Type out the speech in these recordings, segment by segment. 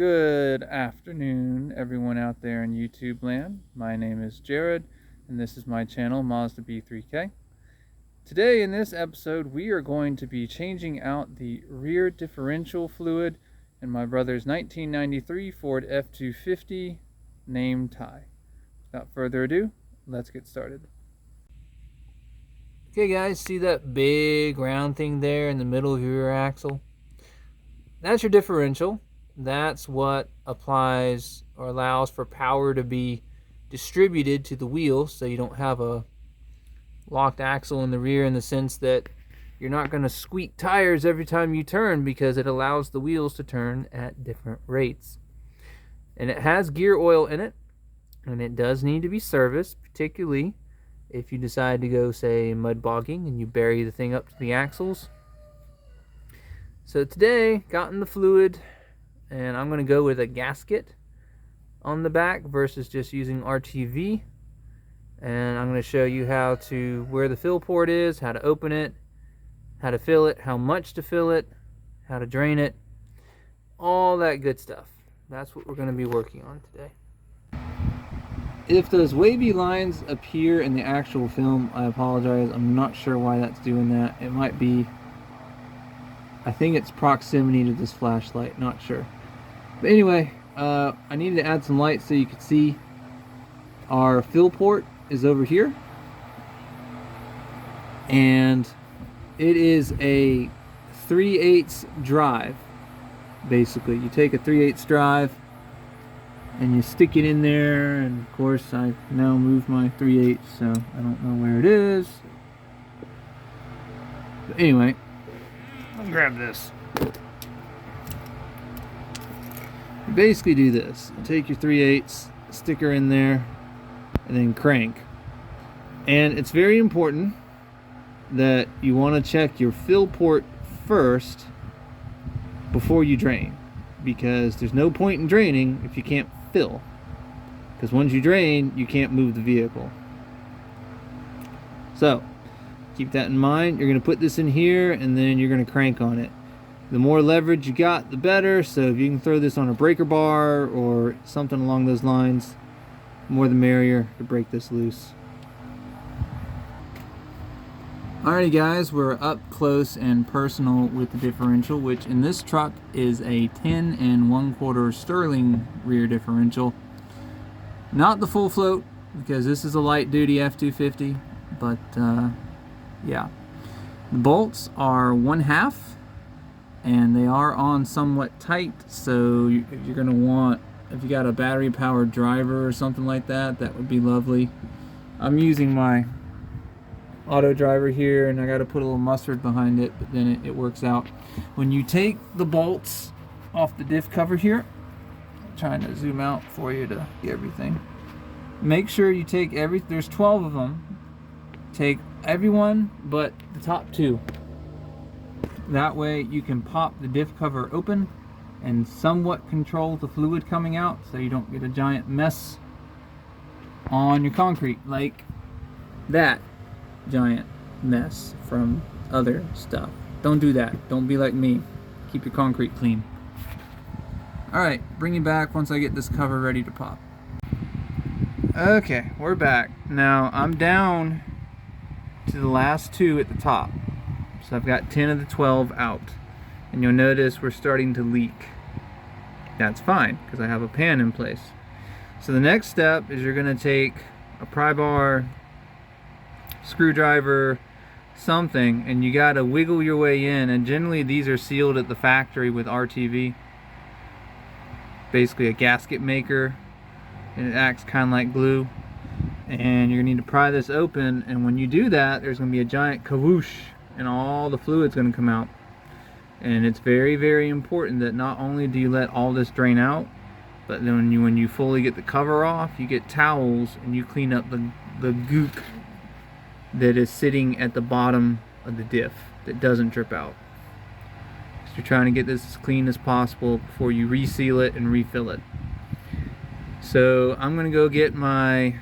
Good afternoon, everyone out there in YouTube land. My name is Jared, and this is my channel, Mazda B3K. Today in this episode, we are going to be changing out the rear differential fluid in my brother's 1993 Ford F250 named Ty. Without further ado, let's get started. Okay guys, see that big round thing there in the middle of your rear axle? That's your differential. That's what applies or allows for power to be distributed to the wheel, so you don't have a locked axle in the rear, in the sense that you're not going to squeak tires every time you turn, because it allows the wheels to turn at different rates. And it has gear oil in it, and it does need to be serviced, particularly if you decide to go, say, mud bogging and you bury the thing up to the axles. So today, got in the fluid, and I'm going to go with a gasket on the back versus just using RTV. And I'm going to show you how to, where the fill port is, how to open it, how to fill it, how much to fill it, how to drain it, all that good stuff. That's what we're going to be working on today. If those wavy lines appear in the actual film, I apologize. I'm not sure why that's doing that. It might be, I think it's proximity to this flashlight, not sure. But anyway, I needed to add some light so you could see. Our fill port is over here, and it is a 3/8 drive. Basically, you take a 3/8 drive and you stick it in there, and of course I now moved my 3/8, so I don't know where it is. But anyway, I'll grab this. You basically do this. You take your 3/8, stick her in there, and then crank. And it's very important that you want to check your fill port first before you drain, because there's no point in draining if you can't fill, because once you drain, you can't move the vehicle. So keep that in mind. You're going to put this in here, and then you're going to crank on it. The more leverage you got, the better. So if you can throw this on a breaker bar or something along those lines, more the merrier to break this loose. Alrighty guys, we're up close and personal with the differential, which in this truck is a 10 1/4 Sterling rear differential. Not the full float, because this is a light duty F250, but yeah. The bolts are 1/2, and they are on somewhat tight, so you're going to want, if you got a battery powered driver or something like that, that would be lovely. I'm using my auto driver here, and I got to put a little mustard behind it, but then it works out. When you take the bolts off the diff cover here, I'm trying to zoom out for you to get everything. Make sure you take there's 12 of them. Take everyone but the top 2. That way you can pop the diff cover open and somewhat control the fluid coming out, so you don't get a giant mess on your concrete, like that giant mess from other stuff. Don't do that. Don't be like me. Keep your concrete clean. Alright, bring you back once I get this cover ready to pop. Okay, we're back. Now I'm down to the last 2 at the top. So I've got 10 of the 12 out. And you'll notice we're starting to leak. That's fine, because I have a pan in place. So the next step is you're going to take a pry bar, screwdriver, something, and you got to wiggle your way in. And generally these are sealed at the factory with RTV. Basically a gasket maker, and it acts kind of like glue. And you're going to need to pry this open, and when you do that, there's going to be a giant kawoosh, and all the fluid's going to come out. And it's very, very important that not only do you let all this drain out, but then when you fully get the cover off, you get towels and you clean up the goop that is sitting at the bottom of the diff that doesn't drip out. So you're trying to get this as clean as possible before you reseal it and refill it. So I'm going to go get my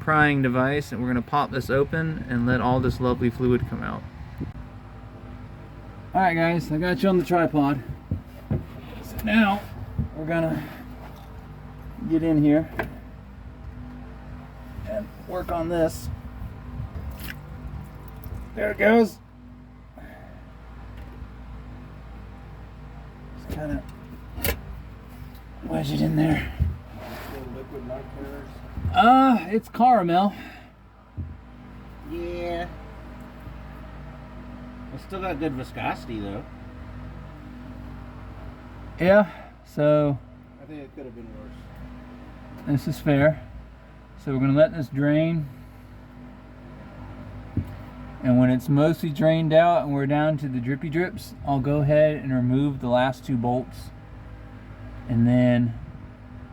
prying device, and we're going to pop this open and let all this lovely fluid come out. Alright guys, I got you on the tripod. So now we're gonna get in here and work on this. There it goes. Just kind of wedge it in there. Liquid night It's caramel. Yeah. It's still got good viscosity though. Yeah, so I think it could have been worse. this is fair. So we're gonna let this drain. And when it's mostly drained out and we're down to the drippy drips, I'll go ahead and remove the last 2 bolts. And then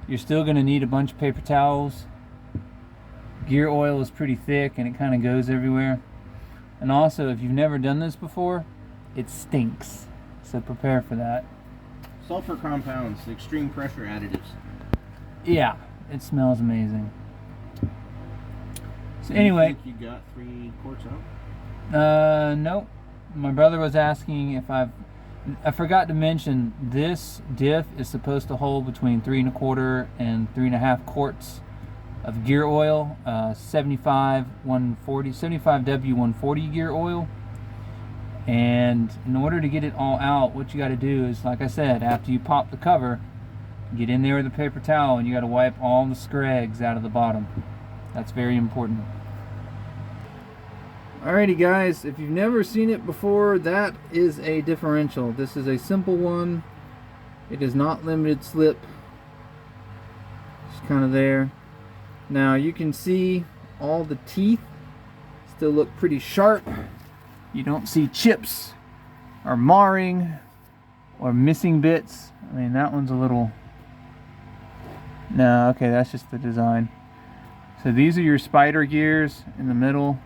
you're still gonna need a bunch of paper towels. Gear oil is pretty thick and it kind of goes everywhere. And also, if you've never done this before, it stinks. So prepare for that. Sulfur compounds, extreme pressure additives. Yeah, it smells amazing. So anyway, You think you got 3 quarts out? Nope. My brother was asking if I forgot to mention this diff is supposed to hold between 3 1/4 and 3 1/2 quarts of gear oil, 75W140 gear oil. And in order to get it all out, what you got to do is, like I said, after you pop the cover, get in there with a paper towel and you got to wipe all the scrags out of the bottom. That's very important. Alrighty guys, if you've never seen it before, that is a differential. This is a simple one. It is not limited slip. It's kind of there. Now you can see all the teeth still look pretty sharp. You don't see chips or marring or missing bits. I mean, that one's a little... No, okay, that's just the design. So these are your spider gears in the middle.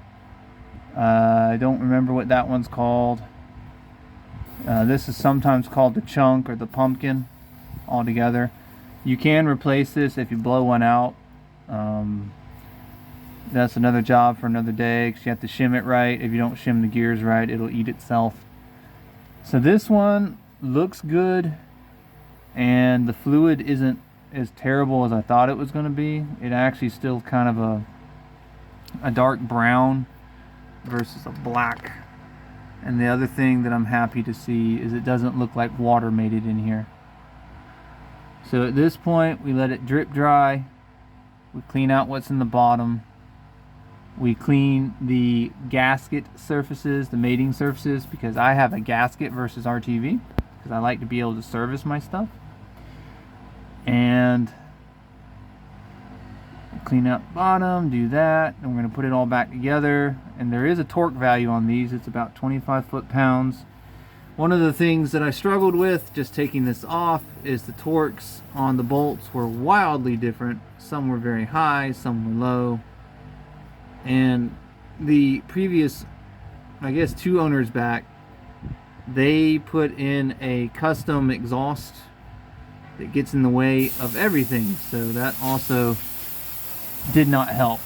I don't remember what that one's called. This is sometimes called the chunk or the pumpkin altogether. You can replace this if you blow one out. That's another job for another day because you have to shim it right. If you don't shim the gears right, it'll eat itself. So this one looks good, and the fluid isn't as terrible as I thought it was going to be. It actually still kind of a dark brown versus a black. And the other thing that I'm happy to see is it doesn't look like water made it in here. So at this point we let it drip dry. We clean out what's in the bottom. We clean the gasket surfaces, the mating surfaces, because I have a gasket versus RTV because I like to be able to service my stuff. And clean up bottom, do that, and we're going to put it all back together. And there is a torque value on these. It's about 25 foot-pounds. One of the things that I struggled with just taking this off is the torques on the bolts were wildly different. Some were very high, some were low. And the previous, I guess 2 owners back, they put in a custom exhaust that gets in the way of everything. So that also did not help.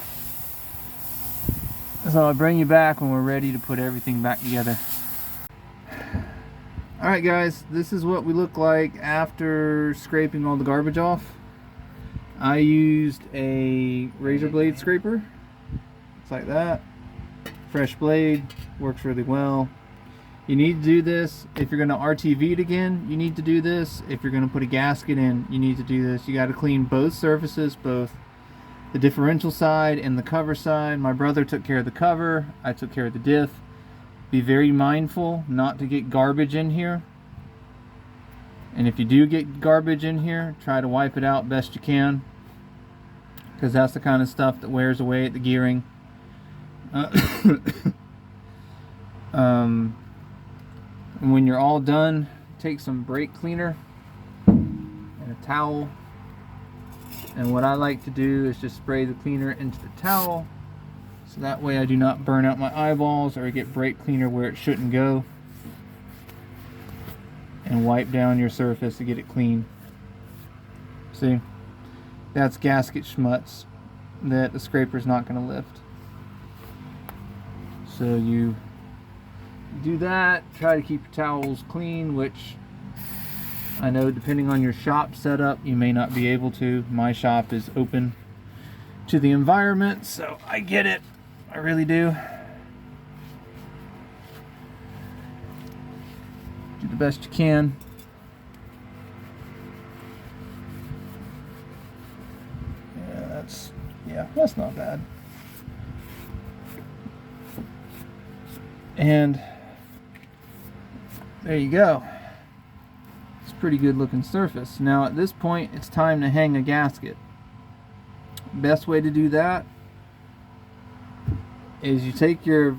So I'll bring you back when we're ready to put everything back together. Alright guys, this is what we look like after scraping all the garbage off. I used a razor blade scraper. It's like that. Fresh blade, works really well. You need to do this if you're going to RTV it again. You need to do this if you're going to put a gasket in. You need to do this. You got to clean both surfaces, both the differential side and the cover side. My brother took care of the cover. I took care of the diff. Be very mindful not to get garbage in here. And if you do get garbage in here, try to wipe it out best you can, because that's the kind of stuff that wears away at the gearing. And when you're all done, take some brake cleaner and a towel. And what I like to do is just spray the cleaner into the towel, so that way I do not burn out my eyeballs or get brake cleaner where it shouldn't go. And wipe down your surface to get it clean. See? That's gasket schmutz that the scraper's not going to lift. So you do that. Try to keep your towels clean, which I know depending on your shop setup, you may not be able to. My shop is open to the environment, so I get it. I really do. Do the best you can. Yeah, that's not bad. And there you go. It's a pretty good looking surface. Now at this point, it's time to hang a gasket. Best way to do that is you take a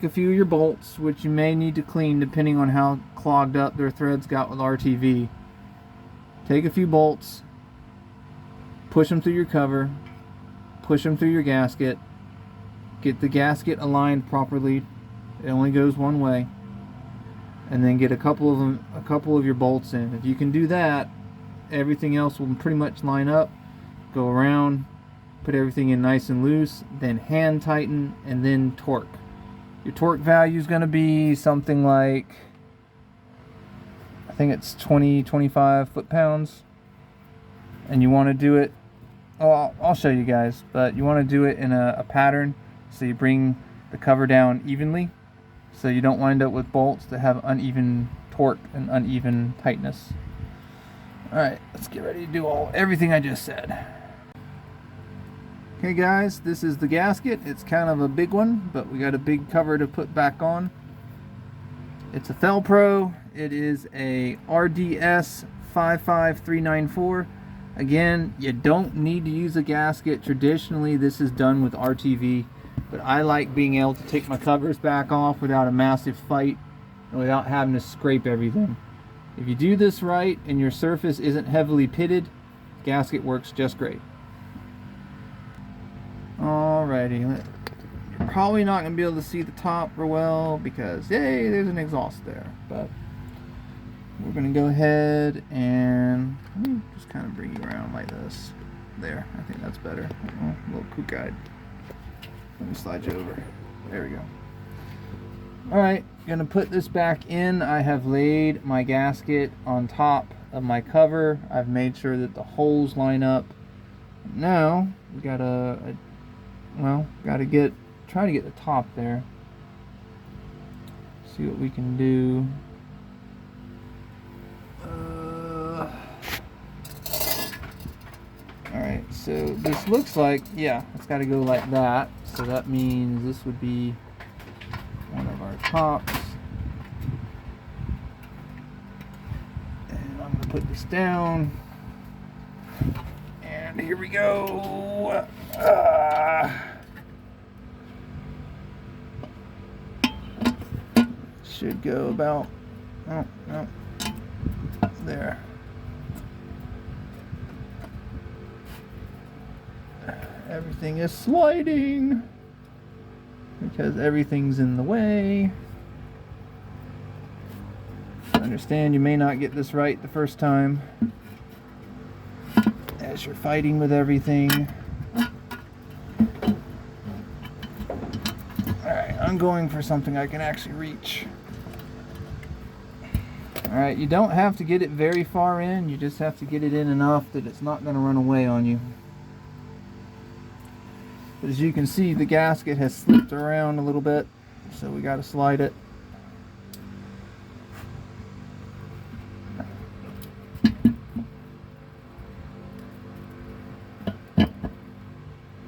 few of your bolts, which you may need to clean depending on how clogged up their threads got with RTV. Take a few bolts, push them through your cover, push them through your gasket, get the gasket aligned properly. It only goes one way. And then get a couple of your bolts in. If you can do that, everything else will pretty much line up. Go around, put everything in nice and loose, then hand tighten, and then torque. Your torque value is going to be something like, I think it's 20-25 foot-pounds. And you want to do it, oh, I'll show you guys, but you want to do it in a pattern so you bring the cover down evenly, so you don't wind up with bolts that have uneven torque and uneven tightness. Alright, let's get ready to do everything I just said. Okay guys, this is the gasket. It's kind of a big one, but we got a big cover to put back on. It's a Felpro. It is a RDS 55394. Again, you don't need to use a gasket. Traditionally, this is done with RTV, but I like being able to take my covers back off without a massive fight and without having to scrape everything. If you do this right and your surface isn't heavily pitted, gasket works just great. Alrighty, you're probably not going to be able to see the top real well because, yay, there's an exhaust there. But we're going to go ahead and just kind of bring you around like this. There, I think that's better. Oh, a little kook guide. Let me slide you over. There we go. Alright, gonna put this back in. I have laid my gasket on top of my cover. I've made sure that the holes line up. Now we gotta try to get the top there. See what we can do. Alright, so this looks like, yeah, it's got to go like that. So that means this would be one of our tops. And I'm going to put this down. And here we go. Should go about, oh, no, there. Everything is sliding because everything's in the way. Understand you may not get this right the first time as you're fighting with everything. Alright, I'm going for something I can actually reach. Alright, you don't have to get it very far in, you just have to get it in enough that it's not going to run away on you. But as you can see, the gasket has slipped around a little bit, so we got to slide it.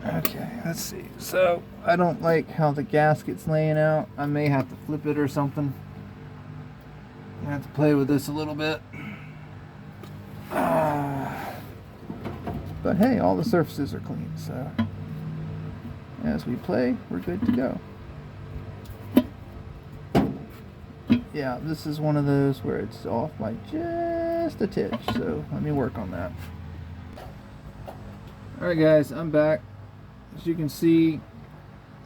Okay, let's see. So I don't like how the gasket's laying out. I may have to flip it or something. I have to play with this a little bit. But hey, all the surfaces are clean, so as we play, we're good to go. Yeah, this is one of those where it's off by just a titch, so let me work on that. Alright guys, I'm back. As you can see,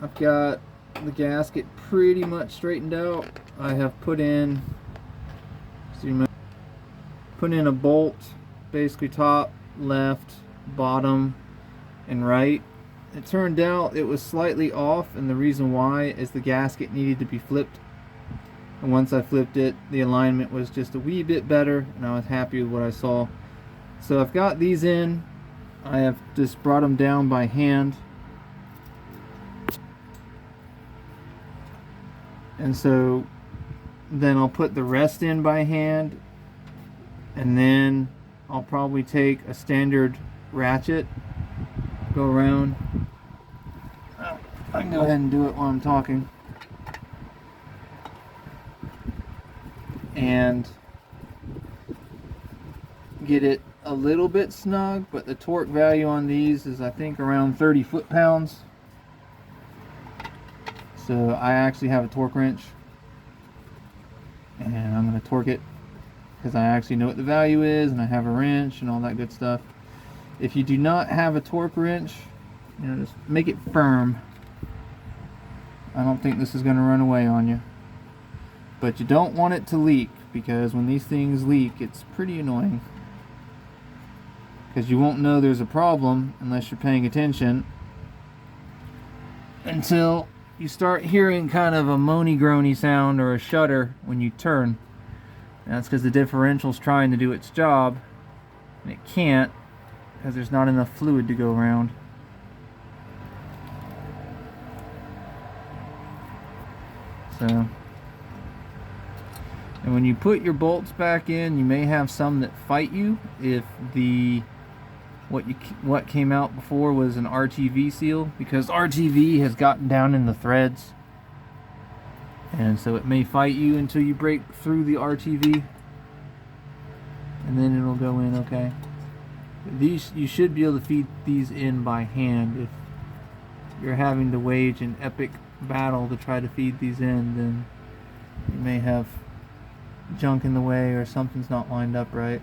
I've got the gasket pretty much straightened out. I have put in a bolt, basically top, left, bottom, and right. It turned out it was slightly off, and the reason why is the gasket needed to be flipped And once I flipped it, the alignment was just a wee bit better, and I was happy with what I saw. So I've got these in. I have just brought them down by hand. And so then I'll put the rest in by hand, and then I'll probably take a standard ratchet, go around. I can go ahead and do it while I'm talking. And get it a little bit snug, but the torque value on these is I think around 30 foot-pounds. So I actually have a torque wrench, and I'm going to torque it because I actually know what the value is, and I have a wrench and all that good stuff. If you do not have a torque wrench, just make it firm. I don't think this is going to run away on you. But you don't want it to leak, because when these things leak, it's pretty annoying. Because you won't know there's a problem unless you're paying attention until you start hearing kind of a moany groany sound or a shudder when you turn. And that's because the differential's trying to do its job, and it can't because there's not enough fluid to go around. So, and when you put your bolts back in, you may have some that fight you if the what came out before was an RTV seal, because RTV has gotten down in the threads, and so it may fight you until you break through the RTV, and then it'll go in okay. These, you should be able to feed these in by hand. If you're having to wage an epic battle to try to feed these in, then you may have junk in the way or something's not lined up right.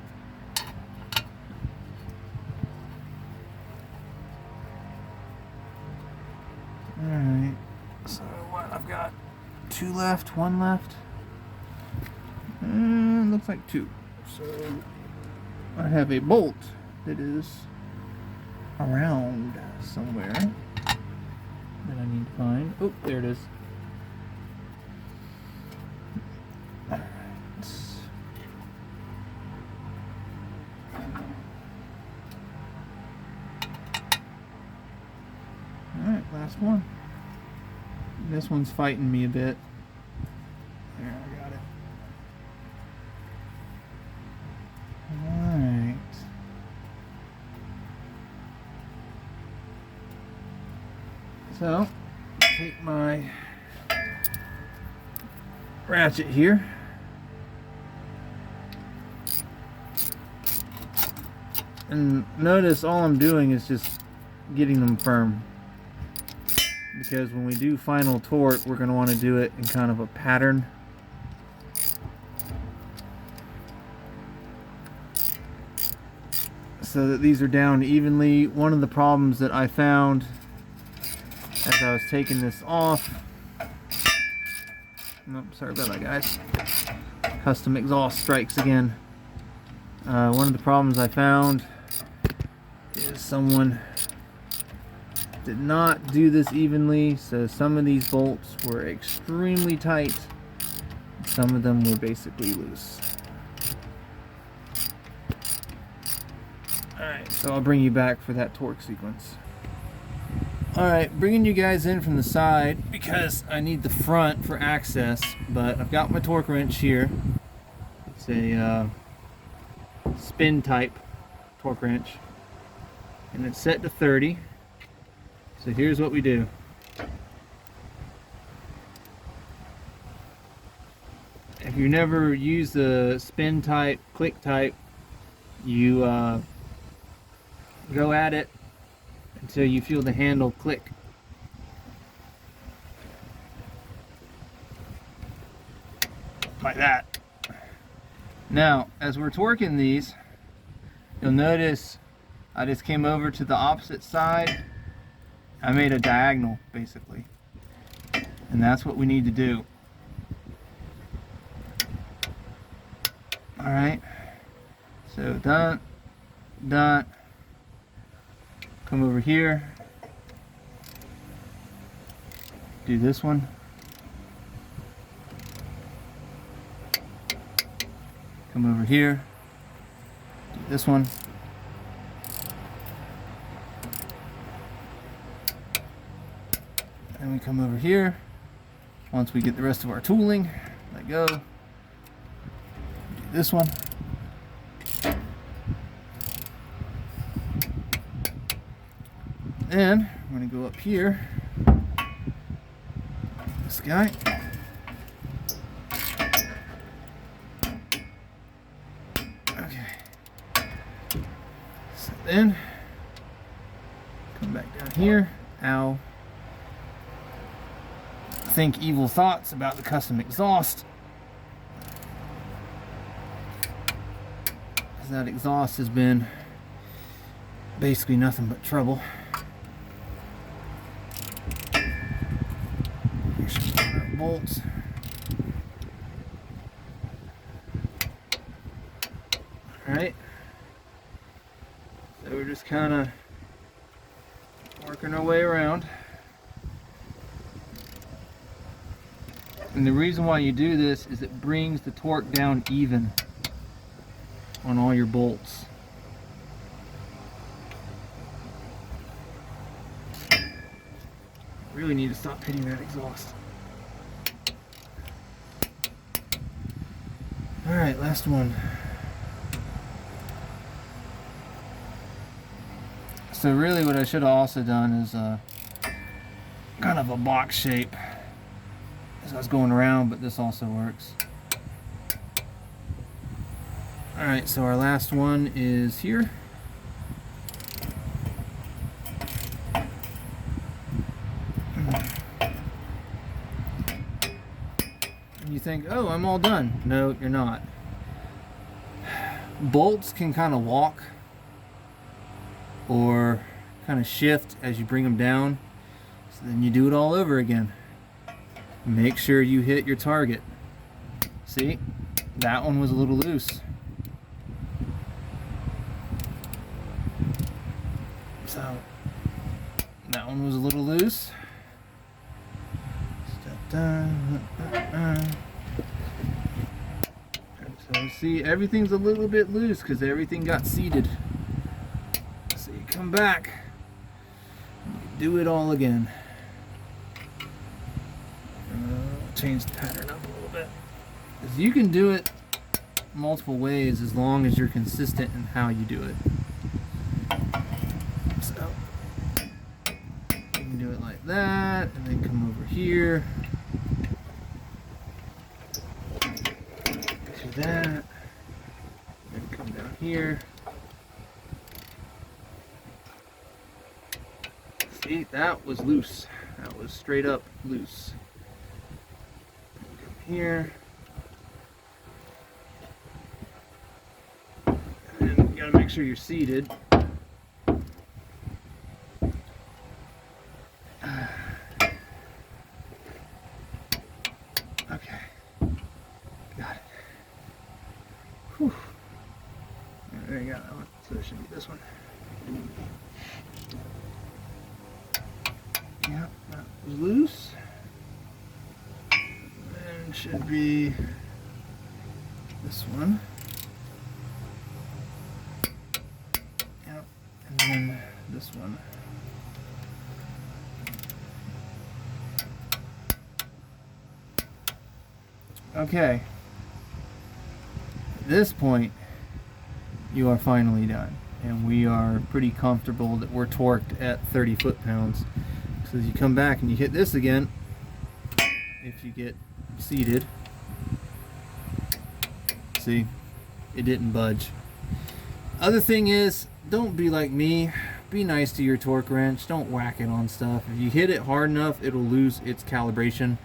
Alright, so what, I've got 2 left, 1 left, and looks like 2. So I have a bolt that is around somewhere that I need to find. Oh, there it is. Alright. Alright, last one. This one's fighting me a bit. There, I got it. Alright. So, take my ratchet here. And notice all I'm doing is just getting them firm. Because when we do final torque, we're going to want to do it in kind of a pattern. So that these are down evenly. One of the problems that I found as I was taking this off, sorry about that, guys. Custom exhaust strikes again. One of the problems I found is someone did not do this evenly, so some of these bolts were extremely tight, some of them were basically loose. Alright, so I'll bring you back for that torque sequence. Alright, bringing you guys in from the side because I need the front for access, but I've got my torque wrench here. It's a spin type torque wrench, and it's set to 30. So here's what we do. If you never use the spin type, click type, you go at it until you feel the handle click. Like that. Now, as we're torquing these, you'll notice I just came over to the opposite side. I made a diagonal, basically. And that's what we need to do. Alright. So, done. Done. Come over here. Do this one. Come over here. Do this one. And we come over here. Once we get the rest of our tooling, let go. Do this one. Then I'm going to go up here. This guy. Okay. So then come back down here. Ow. Think evil thoughts about the custom exhaust. Because that exhaust has been basically nothing but trouble. Here's our bolts. Alright. So we're just kind of working our way around. And the reason why you do this is it brings the torque down even on all your bolts. Really need to stop hitting that exhaust. Alright, last one. So really what I should have also done is kind of a box shape as I was going around, but this also works. Alright, so our last one is here. And you think, oh, I'm all done. No, you're not. Bolts can kind of walk or kind of shift as you bring them down. So then you do it all over again. Make sure you hit your target. See, that one was a little loose. So, that one was a little loose. So see, everything's a little bit loose because everything got seated. So you come back, you do it all again. Change the pattern up a little bit. Because you can do it multiple ways as long as you're consistent in how you do it. So you can do it like that, and then come over here. Do that. Then come down here. See, that was loose. That was straight up loose. Here, and you gotta make sure you're seated. Okay, got it. Whew. There you go. So it should be this one. Yeah, that was loose. Should be this one. Yep, and then this one. Okay. At this point, you are finally done, and we are pretty comfortable that we're torqued at 30 foot-pounds. So as you come back and you hit this again, if you get seated, see, it didn't budge. Other thing is, don't be like me. Be nice to your torque wrench. Don't whack it on stuff. If you hit it hard enough, it'll lose its calibration.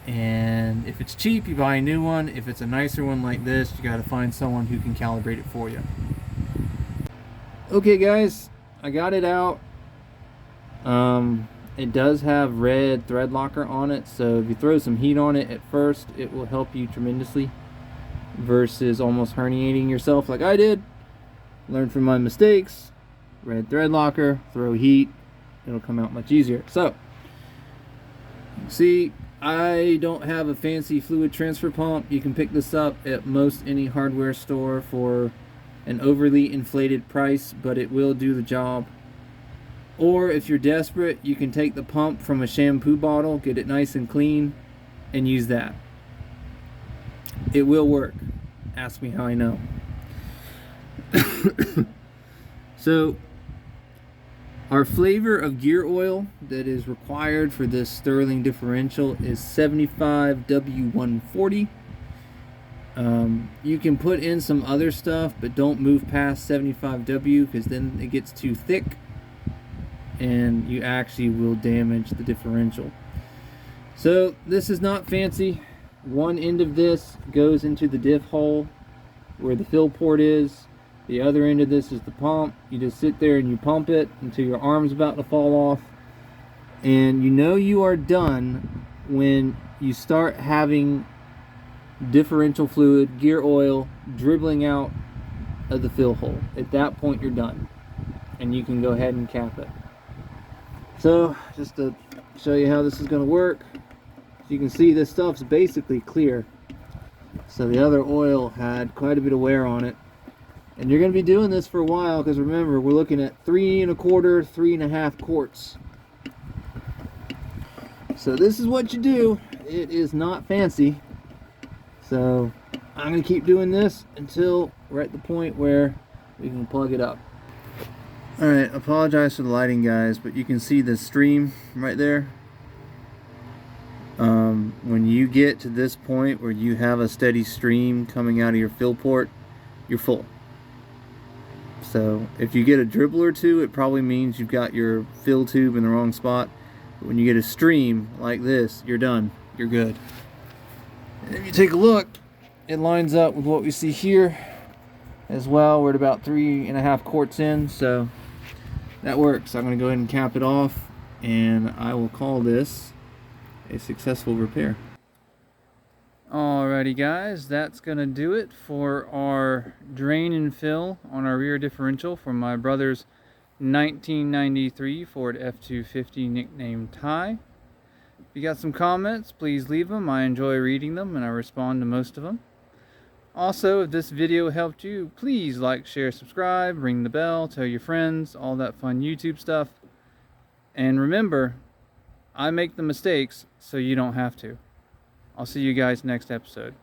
And if it's cheap, you buy a new one. If it's a nicer one like this, you got to find someone who can calibrate it for you. Okay guys, I got it out. It does have red thread locker on it, so if you throw some heat on it at first, it will help you tremendously versus almost herniating yourself like I did. Learn from my mistakes. Red thread locker, throw heat, it'll come out much easier. So, see, I don't have a fancy fluid transfer pump. You can pick this up at most any hardware store for an overly inflated price, but it will do the job. Or if you're desperate, you can take the pump from a shampoo bottle, get it nice and clean, and use that. It will work. Ask me how I know. So, our flavor of gear oil that is required for this Sterling differential is 75W140. You can put in some other stuff, but don't move past 75W because then it gets too thick and you actually will damage the differential. So this is not fancy. One end of this goes into the diff hole where the fill port is. The other end of this is the pump. You just sit there and you pump it until your arm's about to fall off. And you know you are done when you start having differential fluid, gear oil, dribbling out of the fill hole. At that point you're done. And you can go ahead and cap it. So, just to show you how this is going to work. You can see this stuff's basically clear. So the other oil had quite a bit of wear on it. And you're going to be doing this for a while because remember, we're looking at 3 1/4, 3 1/2 quarts. So this is what you do. It is not fancy. So I'm going to keep doing this until we're at the point where we can plug it up. Alright, apologize for the lighting guys, but you can see the stream right there. When you get to this point where you have a steady stream coming out of your fill port, you're full. So if you get a dribble or two, it probably means you've got your fill tube in the wrong spot. But when you get a stream like this, you're done. You're good. And if you take a look, it lines up with what we see here as well. We're at about 3 1/2 quarts in, so that works. I'm going to go ahead and cap it off, and I will call this a successful repair. Alrighty guys, that's going to do it for our drain and fill on our rear differential for my brother's 1993 Ford F250 nicknamed Ty. If you got some comments, please leave them. I enjoy reading them and I respond to most of them. Also, if this video helped you, please like, share, subscribe, ring the bell, tell your friends, all that fun YouTube stuff. And remember, I make the mistakes so you don't have to. I'll see you guys next episode.